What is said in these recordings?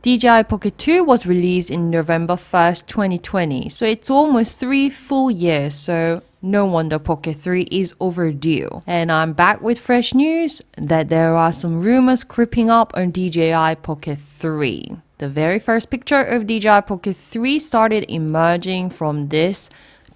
DJI Pocket 2 was released in November 1st, 2020, so it's almost 3 full years, so no wonder Pocket 3 is overdue. And I'm back with fresh news that there are some rumors creeping up on DJI Pocket 3. The very first picture of DJI Pocket 3 started emerging from this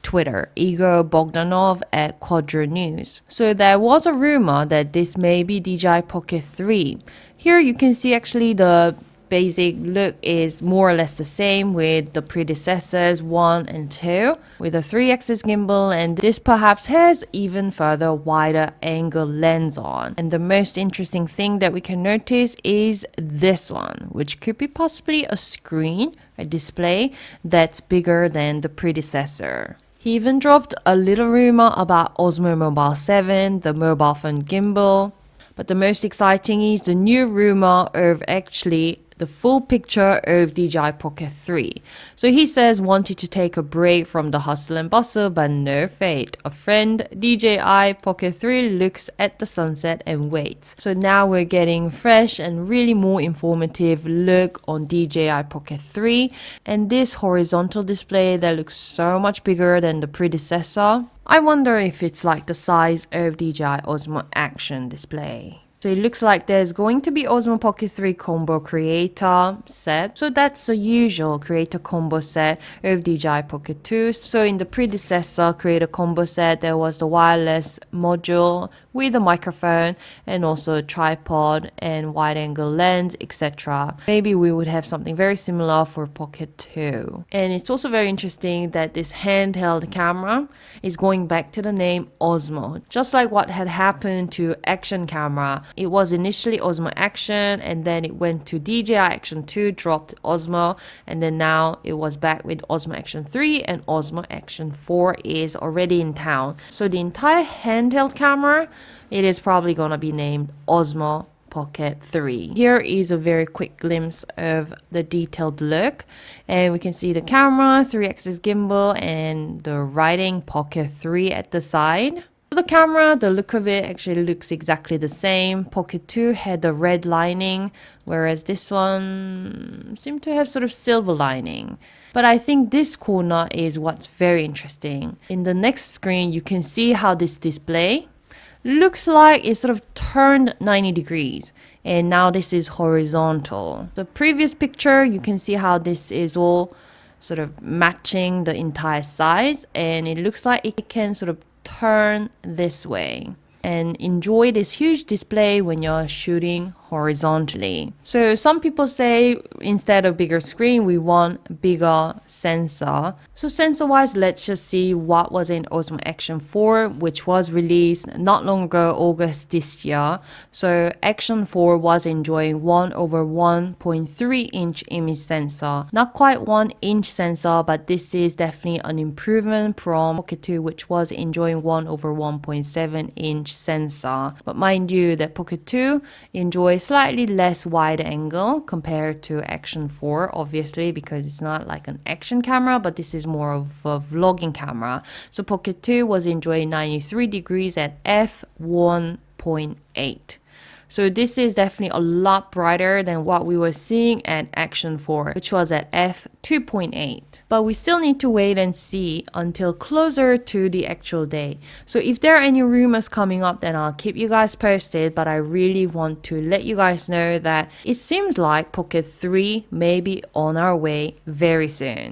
Twitter, Igor Bogdanov at Quadro News. So there was a rumor that this may be DJI Pocket 3. Here you can see actually the basic look is more or less the same with the predecessors 1 and 2 with a 3-axis gimbal, and this perhaps has even further wider angle lens on. And the most interesting thing that we can notice is this one, which could be possibly a screen, a display that's bigger than the predecessor. He even dropped a little rumor about Osmo Mobile 7, the mobile phone gimbal. But the most exciting is the new rumor of actually the full picture of DJI Pocket 3. So he says wanted to take a break from the hustle and bustle, but no fate. A friend, DJI Pocket 3 looks at the sunset and waits. So now we're getting fresh and really more informative look on DJI Pocket 3 and this horizontal display that looks so much bigger than the predecessor. I wonder if it's like the size of DJI Osmo Action display. So it looks like there's going to be Osmo Pocket 3 combo creator set. So that's the usual creator combo set of DJI Pocket 2. So in the predecessor creator combo set, there was the wireless module with a microphone and also a tripod and wide angle lens, etc. Maybe we would have something very similar for Pocket 2. And it's also very interesting that this handheld camera is going back to the name Osmo, just like what had happened to Action camera. It was initially Osmo Action and then it went to DJI Action 2, dropped Osmo, and then now it was back with Osmo Action 3 and Osmo Action 4 is already in town. So the entire handheld camera, it is probably going to be named Osmo Pocket 3. Here is a very quick glimpse of the detailed look, and we can see the camera, 3-axis gimbal, and the writing Pocket 3 at the side. The camera, the look of it actually looks exactly the same. Pocket 2 had the red lining, whereas this one seemed to have sort of silver lining. But I think this corner is what's very interesting. In the next screen, you can see how this display looks like it's sort of turned 90 degrees. And now this is horizontal. The previous picture, you can see how this is all sort of matching the entire size. And it looks like it can sort of turn this way and enjoy this huge display when you're shooting horizontally. So some people say instead of bigger screen, we want bigger sensor. So sensor wise, let's just see what was in Osmo Action 4, which was released not long ago, August this year. So Action 4 was enjoying 1/1.3 inch image sensor. Not quite 1 inch sensor, but this is definitely an improvement from Pocket 2, which was enjoying 1/1.7 inch sensor. But mind you that Pocket 2 enjoys slightly less wide angle compared to Action 4, obviously, because it's not like an action camera, but this is more of a vlogging camera. So Pocket 2 was enjoying 93 degrees at f1.8. So this is definitely a lot brighter than what we were seeing at Action 4, which was at f2.8. But we still need to wait and see until closer to the actual day. So if there are any rumors coming up, then I'll keep you guys posted. But I really want to let you guys know that it seems like Pocket 3 may be on our way very soon.